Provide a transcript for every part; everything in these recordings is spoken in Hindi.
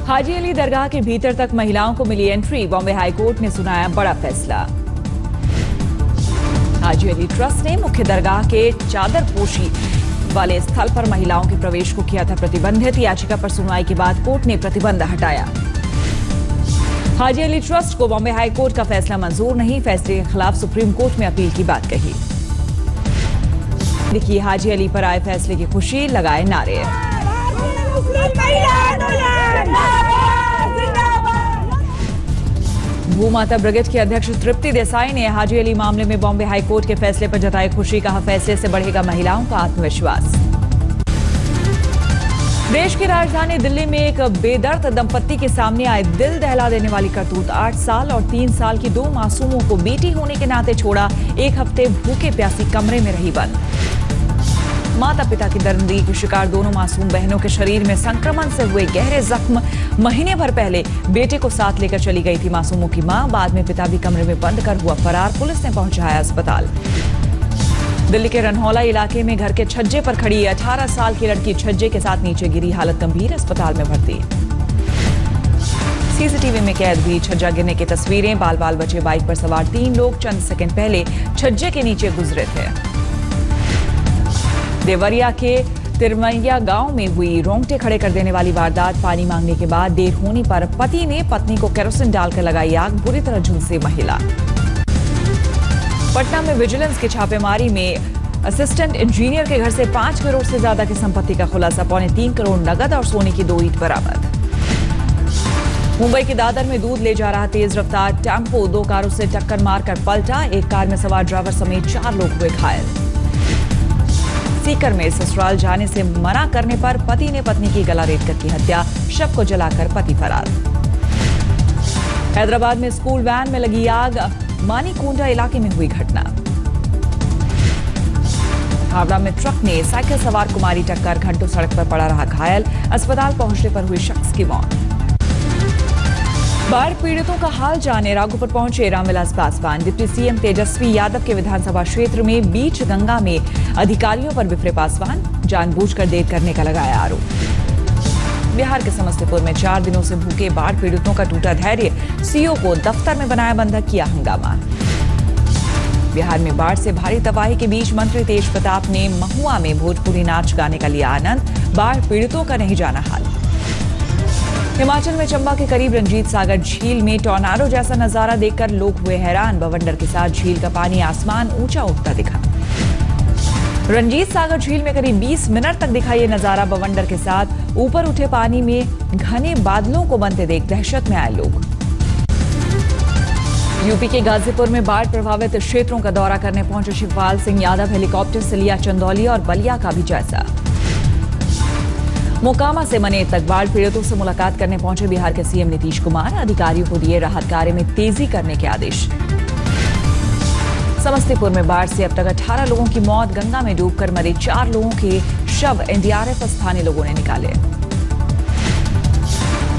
हाजी अली दरगाह के भीतर तक महिलाओं को मिली एंट्री। बॉम्बे हाईकोर्ट ने सुनाया बड़ा फैसला। हाजी अली ट्रस्ट ने मुख्य दरगाह के चादरपोशी वाले स्थल पर महिलाओं के प्रवेश को किया था प्रतिबंधित। याचिका पर सुनवाई के बाद कोर्ट ने प्रतिबंध हटाया। हाजी अली ट्रस्ट को बॉम्बे हाईकोर्ट का फैसला मंजूर नहीं। फैसले के खिलाफ सुप्रीम कोर्ट में अपील की बात कही। देखिए, हाजी अली पर आए फैसले की खुशी, लगाए नारे। भूमाता ब्रिगेड के अध्यक्ष तृप्ति देसाई ने हाजी अली मामले में बॉम्बे हाईकोर्ट के फैसले पर जताई खुशी। कहा, फैसले से बढ़ेगा महिलाओं का आत्मविश्वास। देश की राजधानी दिल्ली में एक बेदर्द दंपत्ति के सामने आए दिल दहला देने वाली करतूत। 8 साल और 3 साल की 2 मासूमों को बेटी होने के नाते छोड़ा। 1 हफ्ते भूखे प्यासी कमरे में रही बंद। माता पिता की दरिंदगी के शिकार दोनों मासूम बहनों के शरीर में संक्रमण से हुए गहरे जख्म। महीने भर पहले बेटे को साथ लेकर चली गई थी मासूमों की मां। बाद में पिता भी कमरे में बंद कर हुआ फरार। पुलिस ने पहुंचाया अस्पताल। दिल्ली के रनहौला इलाके में घर के छज्जे पर खड़ी 18 साल की लड़की छज्जे के साथ नीचे गिरी, हालत गंभीर, अस्पताल में भर्ती। सीसीटीवी में कैद हुई छज्जा गिरने की तस्वीरें। बाल बाल बचे बाइक पर सवार 3 लोग चंद सेकंड पहले छज्जे के नीचे गुजरे थे। देवरिया के तिरमैया गांव में हुई रोंगटे खड़े कर देने वाली वारदात। पानी मांगने के बाद देर होने पर पति ने पत्नी को केरोसिन डालकर लगाई आग, बुरी तरह झुलसी महिला। पटना में विजिलेंस की छापेमारी में असिस्टेंट इंजीनियर के घर से 5 करोड़ से ज्यादा की संपत्ति का खुलासा। 3.25 करोड़ नगद और सोने की 2 ईंट बरामद। मुंबई के दादर में दूध ले जा रहा तेज रफ्तार टेम्पो 2 कारों से टक्कर मारकर पलटा। एक कार में सवार ड्राइवर समेत 4 लोग हुए घायल। सीकर में ससुराल जाने से मना करने पर पति ने पत्नी की गला रेत कर की हत्या, शव को जलाकर पति फरार। हैदराबाद में स्कूल वैन में लगी आग, मानीकोंडा इलाके में हुई घटना। हावड़ा में ट्रक ने साइकिल सवार कुमारी टक्कर, घंटों सड़क पर पड़ा रहा घायल, अस्पताल पहुंचने पर हुई शख्स की मौत। बाढ़ पीड़ितों का हाल जाने राघोपुर पहुंचे रामविलास पासवान। डिप्टी सीएम तेजस्वी यादव के विधानसभा क्षेत्र में बीच गंगा में अधिकारियों पर बिफरे पासवान, जानबूझकर देर करने का लगाया आरोप। बिहार के समस्तीपुर में 4 दिनों से भूखे बाढ़ पीड़ितों का टूटा धैर्य, सीओ को दफ्तर में बनाया बंधक, किया हंगामा। बिहार में बाढ़ से भारी तबाही के बीच मंत्री तेज प्रताप ने महुआ में भोजपुरी नाच गाने का लिया आनंद, बाढ़ पीड़ितों का नहीं जाना हाल। हिमाचल में चंबा के करीब रंजीत सागर झील में टॉर्नाडो जैसा नजारा देखकर लोग हुए हैरान। बवंडर के साथ झील का पानी आसमान ऊंचा उठता दिखा। रंजीत सागर झील में करीब 20 मिनट तक दिखा ये नजारा। बवंडर के साथ ऊपर उठे पानी में घने बादलों को बनते देख दहशत में आए लोग। यूपी के गाजीपुर में बाढ़ प्रभावित क्षेत्रों का दौरा करने पहुंचे शिवपाल सिंह यादव। हेलीकॉप्टर से लिया चंदौली और बलिया का भी जायजा। मोकामा से मनेर तक बाढ़ पीड़ितों से मुलाकात करने पहुंचे बिहार के सीएम नीतीश कुमार। अधिकारियों को दिए राहत कार्य में तेजी करने के आदेश। समस्तीपुर में बाढ़ से अब तक 18 लोगों की मौत। गंगा में डूबकर मरे 4 लोगों के शव एनडीआरएफ और स्थानीय लोगों ने निकाले।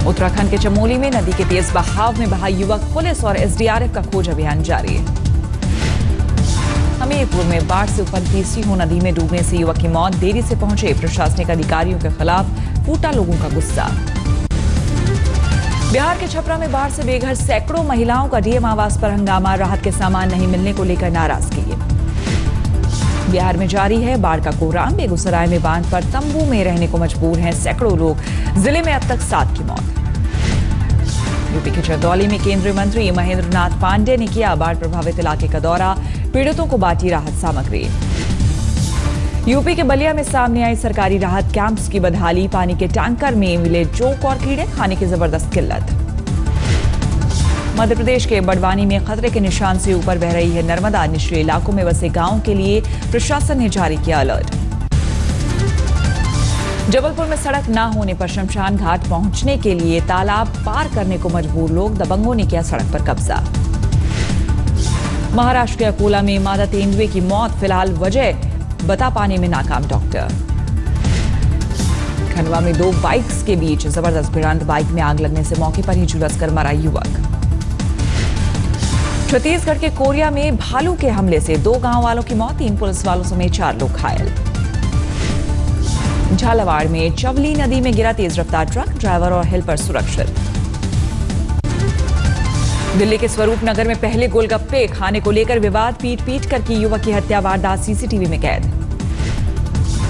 उत्तराखंड के चमोली में नदी के तेज बहाव में बहा युवक, पुलिस और एसडीआरएफ का खोज अभियान जारी है। हमीरपुर में बाढ़ से उत्पन्न सीहो नदी में डूबने से युवक की मौत। देरी से पहुंचे प्रशासनिक अधिकारियों के खिलाफ फूटा लोगों का गुस्सा। बिहार के छपरा में बाढ़ से बेघर सैकड़ों महिलाओं का डीएम आवास पर हंगामा। राहत के सामान नहीं मिलने को लेकर नाराजगी। बिहार में जारी है बाढ़ का कोहराम। बेगूसराय में बांध पर तंबू में रहने को मजबूर हैं सैकड़ों लोग। जिले में अब तक 7 की मौत। यूपी के चंदौली में केंद्रीय मंत्री महेंद्र नाथ पांडे ने किया बाढ़ प्रभावित इलाके का दौरा। पीड़ितों को बांटी राहत सामग्री। यूपी के बलिया में सामने आई सरकारी राहत कैंप्स की बदहाली। पानी के टैंकर में मिले जोक और कीड़े, खाने की जबरदस्त किल्लत। मध्य प्रदेश के बड़वानी में खतरे के निशान से ऊपर बह रही है नर्मदा। निचले इलाकों में बसे गांवों के लिए प्रशासन ने जारी किया अलर्ट। जबलपुर में सड़क न होने पर शमशान घाट पहुंचने के लिए तालाब पार करने को मजबूर लोग। दबंगों ने किया सड़क पर कब्जा। महाराष्ट्र के अकोला में मादा तेंदुए की मौत। फिलहाल वजह बता पाने में नाकाम डॉक्टर। खंडवा में 2 बाइक्स के बीच जबरदस्त भिड़ंत। बाइक में आग लगने से मौके पर ही झुलसकर मरा युवक। छत्तीसगढ़ के कोरिया में भालू के हमले से 2 गांव वालों की मौत। 3 पुलिस वालों समेत 4 लोग घायल। झालावाड़ में चवली नदी में गिरा तेज रफ्तार ट्रक, ड्राइवर और हेल्पर सुरक्षित। दिल्ली के स्वरूप नगर में पहले गोलगप्पे खाने को लेकर विवाद, पीट पीट कर की युवक की हत्या, वारदात सीसीटीवी में कैद।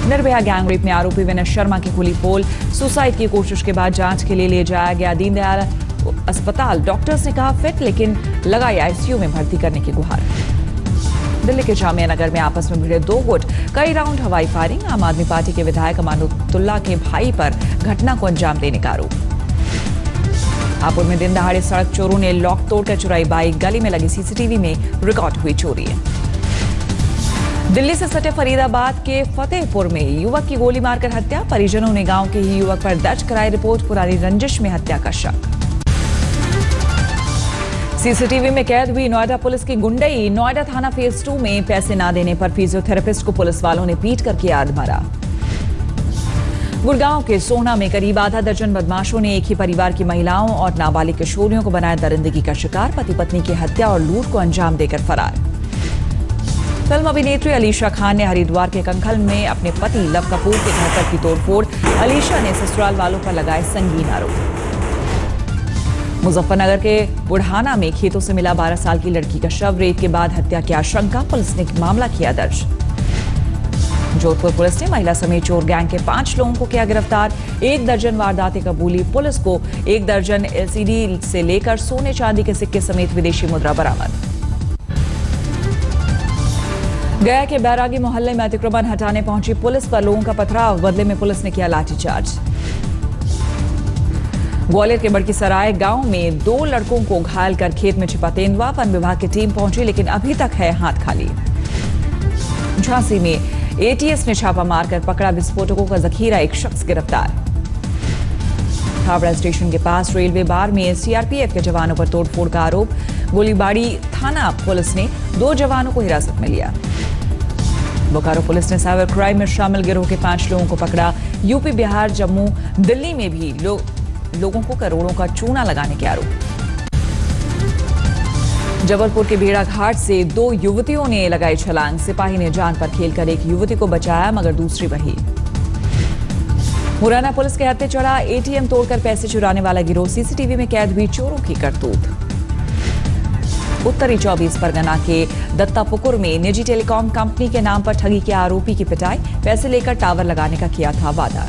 निर्भया गैंगरेप में आरोपी विनय शर्मा की खुली पोल, सुसाइड की कोशिश के बाद जांच के लिए ले जाया गया दीनदयाल अस्पताल। डॉक्टर्स ने कहा फिट, लेकिन लगाई आईसीयू में भर्ती करने की गुहार। दिल्ली के जामिया नगर में आपस में भिड़े दो गुट, कई राउंड हवाई फायरिंग। आम आदमी पार्टी के विधायक अमानुल्लाह के भाई पर घटना को अंजाम देने का आरोप। हापुड़ में दिन दहाड़े सड़क चोरों ने लॉक तोड़कर चुराई बाइक, गली में लगी सीसीटीवी में रिकॉर्ड हुई चोरी। दिल्ली से सटे फरीदाबाद के फतेहपुर में युवक की गोली मारकर हत्या, परिजनों ने गांव के ही युवक पर दर्ज कराई रिपोर्ट, पुरानी रंजिश में हत्या का शक। सीसीटीवी में कैद हुई नोएडा पुलिस की गुंडई, नोएडा थाना फेज 2 में पैसे ना देने पर फिजियोथेरेपिस्ट को पुलिस वालों ने पीट कर किया अधमरा। गुड़गांव के सोहना में करीब आधा दर्जन बदमाशों ने एक ही परिवार की महिलाओं और नाबालिग किशोरियों को बनाया दरिंदगी का शिकार, पति पत्नी की हत्या और लूट को अंजाम देकर फरार। फिल्म अभिनेत्री अलीशा खान ने हरिद्वार के कंखल में अपने पति लव कपूर के घर पर की तोड़फोड़, अलीशा ने ससुराल वालों पर लगाए संगीन आरोप। मुजफ्फरनगर के बुढ़ाना में खेतों से मिला 12 साल की लड़की का शव, रेप के बाद हत्या की आशंका, पुलिस ने मामला किया दर्ज। जोधपुर पुलिस ने महिला समेत चोर गैंग के 5 लोगों को किया गिरफ्तार, 1 दर्जन वारदातें कबूली, पुलिस को 1 दर्जन एलसीडी से लेकर सोने चांदी के सिक्के समेत विदेशी मुद्रा बरामद। गया के बैरागी मोहल्ले में अतिक्रमण हटाने पहुंची पुलिस पर लोगों का पथराव, बदले में पुलिस ने किया लाठीचार्ज। ग्वालियर के बड़कीसराय गांव में 2 लड़कों को घायल कर खेत में छिपा तेंदुआ, वन विभाग की टीम पहुंची लेकिन अभी तक है हाथ खाली। झांसी में एटीएस ने छापा मारकर पकड़ा विस्फोटकों का जखीरा, एक शख्स गिरफ्तार। हावड़ा स्टेशन के पास रेलवे बार में सीआरपीएफ के जवानों पर तोड़फोड़ का आरोप, गोलीबारी थाना पुलिस ने 2 जवानों को हिरासत में लिया। बोकारो पुलिस ने साइबर क्राइम में शामिल गिरोह के 5 लोगों को पकड़ा, यूपी, बिहार, जम्मू, दिल्ली में भी लोगों को करोड़ों का चूना लगाने के आरोप। जबलपुर के बेड़ा घाट से 2 युवतियों ने लगाई छलांग, सिपाही ने जान पर खेलकर एक युवती को बचाया मगर दूसरी बही। मुरैना पुलिस के हत्थे चढ़ा एटीएम तोड़कर पैसे चुराने वाला गिरोह, सीसीटीवी में कैद हुई चोरों की करतूत। उत्तरी 24 परगना के दत्तापुकुर में निजी टेलीकॉम कंपनी के नाम पर ठगी के आरोपी की पिटाई, पैसे लेकर टावर लगाने का किया था वादा।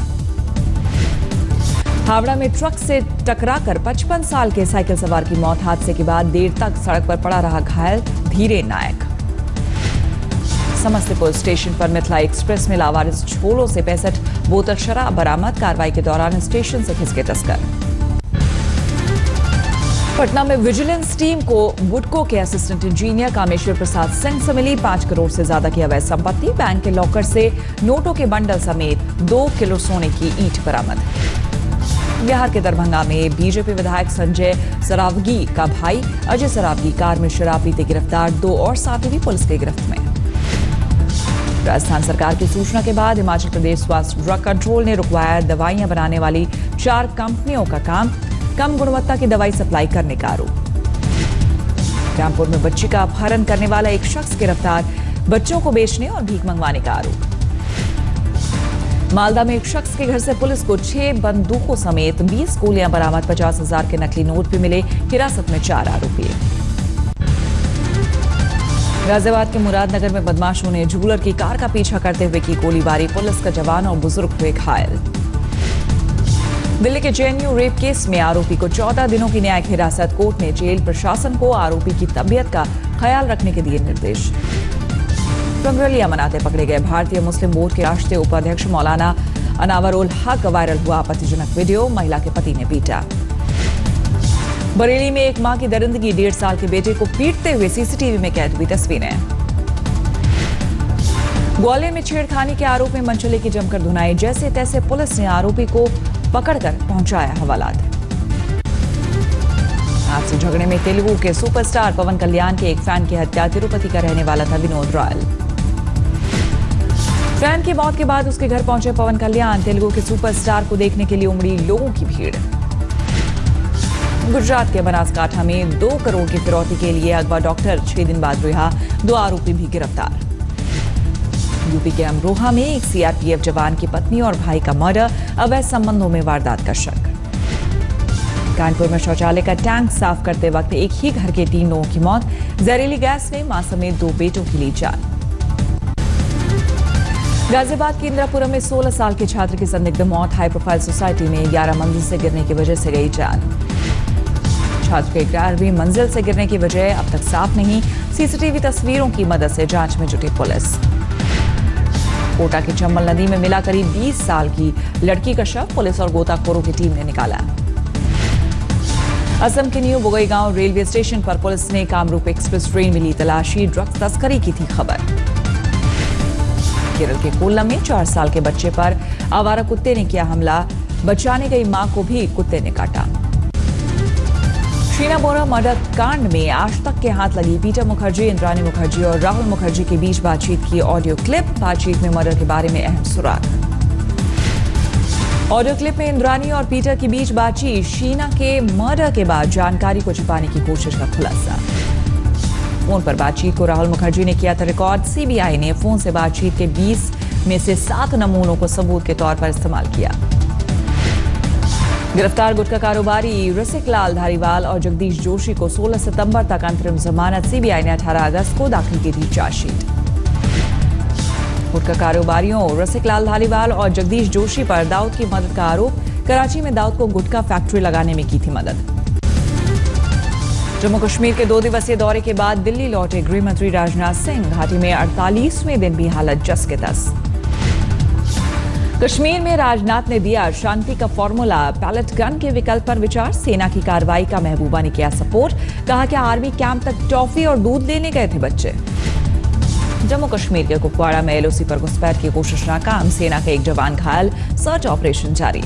हावड़ा में ट्रक से टकराकर 55 साल के साइकिल सवार की मौत, हादसे के बाद देर तक सड़क पर पड़ा रहा घायल धीरे नायक। समस्तीपुर स्टेशन पर मिथिला एक्सप्रेस में लावारिस झोलों से 65 बोतल शराब बरामद, कार्रवाई के दौरान स्टेशन से खिसके तस्कर। पटना में विजिलेंस टीम को बुडको के असिस्टेंट इंजीनियर कामेश्वर प्रसाद सिंह से मिली 5 करोड़ से ज्यादा की अवैध संपत्ति, बैंक के लॉकर से नोटों के बंडल समेत 2 किलो सोने की ईंट बरामद। बिहार के दरभंगा में बीजेपी विधायक संजय सरावगी का भाई अजय सरावगी कार में शराब पीते गिरफ्तार, 2 और साथी भी पुलिस की गिरफ्त में। राजस्थान सरकार की सूचना के बाद हिमाचल प्रदेश स्वास्थ्य ड्रग कंट्रोल ने रुकवाया दवाइयां बनाने वाली 4 कंपनियों का काम, कम गुणवत्ता की दवाई सप्लाई करने का आरोप। रामपुर में बच्ची का अपहरण करने वाला एक शख्स गिरफ्तार, बच्चों को बेचने और भीख मंगवाने का आरोप। मालदा में एक शख्स के घर से पुलिस को 6 बंदूकों समेत 20 गोलियां बरामद, 50,000 के नकली नोट भी मिले, हिरासत में 4 आरोपी। गाजियाबाद के मुरादनगर में बदमाशों ने जूलर की कार का पीछा करते हुए की गोलीबारी, पुलिस का जवान और बुजुर्ग हुए घायल। दिल्ली के जेएनयू रेप केस में आरोपी को 14 दिनों की न्यायिक हिरासत, कोर्ट ने जेल प्रशासन को आरोपी की तबीयत का ख्याल रखने के दिए निर्देश। रंगरलियां मनाते पकड़े गए भारतीय मुस्लिम बोर्ड के राष्ट्रीय उपाध्यक्ष मौलाना अनावरुल हक, वायरल हुआ आपत्तिजनक वीडियो, महिला के पति ने पीटा। बरेली में एक मां की दरिंदगी, 1.5 साल के बेटे को पीटते हुए सीसीटीवी में कैद हुई तस्वीरें। ग्वालियर में छेड़खानी के आरोप में मनचले की जमकर धुनाई, जैसे तैसे पुलिस ने आरोपी को पकड़कर पहुंचाया हवालात। आपसी झगड़े में तेलुगु के सुपरस्टार पवन कल्याण के एक फैन की हत्या, तिरुपति का रहने वाला था विनोद रॉयल। फैन की मौत के बाद उसके घर पहुंचे पवन कल्याण, तेलुगु के सुपरस्टार को देखने के लिए उमड़ी लोगों की भीड़। गुजरात के बनासकांठा में 2 करोड़ की फिरौती के लिए अगवा डॉक्टर 6 दिन बाद रिहा, 2 आरोपी भी गिरफ्तार। यूपी के अमरोहा में एक सीआरपीएफ जवान की पत्नी और भाई का मर्डर, अवैध संबंधों में वारदात का शक। कानपुर में शौचालय का टैंक साफ करते वक्त एक ही घर के 3 लोगों की मौत, जहरीली गैस ने मां समेत 2 बेटों की ली जान। गाजियाबाद के इंदिरापुरम में 16 साल के छात्र की संदिग्ध मौत, हाई प्रोफाइल सोसाइटी में 11 मंजिल से गिरने की वजह से गई जान। छात्र के 11वीं मंजिल से गिरने की वजह अब तक साफ नहीं, सीसीटीवी तस्वीरों की मदद से जांच में जुटी पुलिस। कोटा की चंबल नदी में मिला करीब 20 साल की लड़की का शव, पुलिस और गोताखोरों की टीम ने निकाला। असम के न्यू बोगईगांव रेलवे स्टेशन पर पुलिस ने कामरूप एक्सप्रेस ट्रेन में ली तलाशी, ड्रग्स तस्करी की थी खबर। केरल के कोल्लम में 4 साल के बच्चे पर आवारा कुत्ते ने किया हमला, बचाने गई मां को भी कुत्ते ने काटा। शीना बोरा मर्डर कांड में आज तक के हाथ लगी पीटर मुखर्जी, इंद्राणी मुखर्जी और राहुल मुखर्जी के बीच बातचीत की ऑडियो क्लिप, बातचीत में मर्डर के बारे में अहम सुराग। ऑडियो क्लिप में इंद्राणी और पीटर के बीच बातचीत, शीना के मर्डर के बाद जानकारी को छिपाने की कोशिश का खुलासा। फोन पर बातचीत को राहुल मुखर्जी ने किया था रिकॉर्ड, सीबीआई ने फोन से बातचीत के 20 में से 7 नमूनों को सबूत के तौर पर इस्तेमाल किया। गिरफ्तार गुटखा कारोबारी रसिक लाल धारीवाल और जगदीश जोशी को 16 सितंबर तक अंतरिम जमानत, सीबीआई ने 18 अगस्त को दाखिल की थी चार्जशीट। गुटखा कारोबारियों रसिक लाल धारीवाल और जगदीश जोशी पर दाऊद की मदद का आरोप, कराची में दाऊद को गुटखा फैक्ट्री लगाने में की थी मदद। जम्मू कश्मीर के 2 दिवसीय दौरे के बाद दिल्ली लौटे गृह मंत्री राजनाथ सिंह, घाटी में 48वें दिन भी हालत जस के तस। कश्मीर में राजनाथ ने दिया शांति का फॉर्मूला, पैलेट गन के विकल्प पर विचार, सेना की कार्रवाई का महबूबा ने किया सपोर्ट, कहा कि आर्मी कैंप तक टॉफी और दूध लेने गए थे बच्चे। जम्मू कश्मीर के कुपवाड़ा में एलओसी पर घुसपैठ की कोशिश नाकाम, सेना का एक जवान घायल, सर्च ऑपरेशन जारी।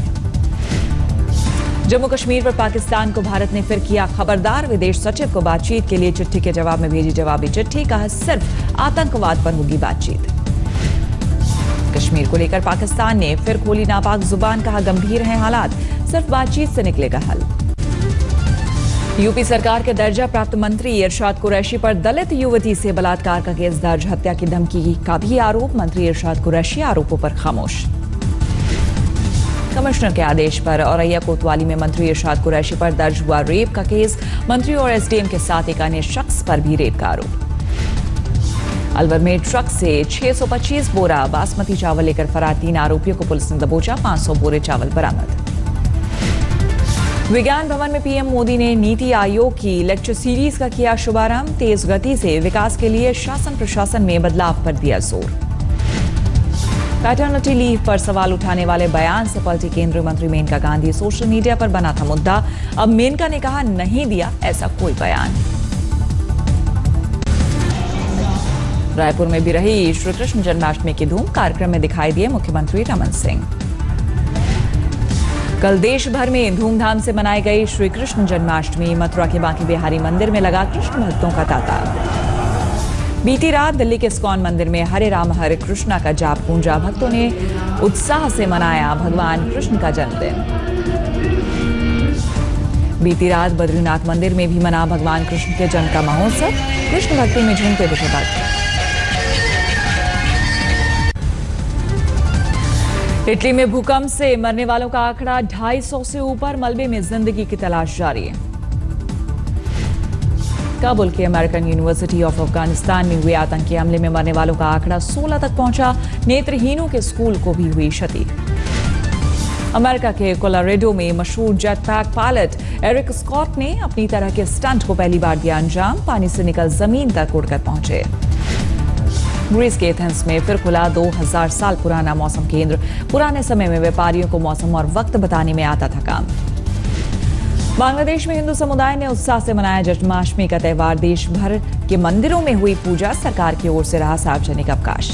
जम्मू कश्मीर पर पाकिस्तान को भारत ने फिर किया खबरदार, विदेश सचिव को बातचीत के लिए चिट्ठी के जवाब में भेजी जवाबी चिट्ठी, कहा सिर्फ आतंकवाद पर होगी बातचीत। कश्मीर को लेकर पाकिस्तान ने फिर खोली नापाक जुबान, कहा गंभीर हैं हालात, सिर्फ बातचीत से निकलेगा हल। यूपी सरकार के दर्जा प्राप्त मंत्री इरशाद कुरैशी पर दलित युवती से बलात्कार का केस दर्ज, हत्या की धमकी का भी आरोप, मंत्री इरशाद कुरैशी आरोपों पर खामोश। कमिश्नर के आदेश पर औरैया कोतवाली में मंत्री इरशाद कुरैशी पर दर्ज हुआ रेप का केस, मंत्री और एसडीएम के साथ एक अन्य शख्स पर भी रेप का आरोप। अलवर में ट्रक से 625 बोरा बासमती चावल लेकर फरार 3 आरोपियों को पुलिस ने दबोचा, 500 बोरे चावल बरामद। विज्ञान भवन में पीएम मोदी ने नीति आयोग की लेक्चर सीरीज का किया शुभारंभ, तेज गति से विकास के लिए शासन प्रशासन में बदलाव पर दिया जोर। पैटर्निटी लीव पर सवाल उठाने वाले बयान से पलटी केंद्रीय मंत्री मेनका गांधी, सोशल मीडिया पर बना था मुद्दा, अब मेनका ने कहा नहीं दिया ऐसा कोई बयान। रायपुर में भी रही श्री कृष्ण जन्माष्टमी की धूम, कार्यक्रम में दिखाई दिए मुख्यमंत्री रमन सिंह। कल देश भर में धूमधाम से मनाई गई श्री कृष्ण जन्माष्टमी, मथुरा के बांके बिहारी मंदिर में लगा कृष्ण भक्तों का तांता। बीती रात दिल्ली के इस्कॉन मंदिर में हरे राम हरे कृष्णा का जाप गूंजा, भक्तों ने उत्साह से मनाया भगवान कृष्ण का जन्मदिन। बीती रात बद्रीनाथ मंदिर में भी मना भगवान कृष्ण के जन्म का महोत्सव, कृष्ण भक्ति में झूमते दिखे भक्त। इटली में भूकंप से मरने वालों का आंकड़ा 250 से ऊपर, मलबे में जिंदगी की तलाश जारी है। काबुल के अमेरिकन यूनिवर्सिटी ऑफ अफगानिस्तान में हुए आतंकी हमले में मरने वालों का आंकड़ा 16 तक पहुंचा, नेत्रहीनों के स्कूल को भी हुई क्षति। अमेरिका के कोलोराडो में मशहूर जेटपैक पायलट एरिक स्कॉट ने अपनी तरह के स्टंट को पहली बार दिया अंजाम, पानी से निकल जमीन तक उड़कर पहुंचे। ग्रीस के एथेंस में फिर खुला 2000 साल पुराना मौसम केंद्र, पुराने समय में व्यापारियों को मौसम और वक्त बताने में आता था काम। बांग्लादेश में हिंदू समुदाय ने उत्साह से मनाया जन्माष्टमी का त्यौहार, देश भर के मंदिरों में हुई पूजा, सरकार की ओर से रहा सार्वजनिक अवकाश।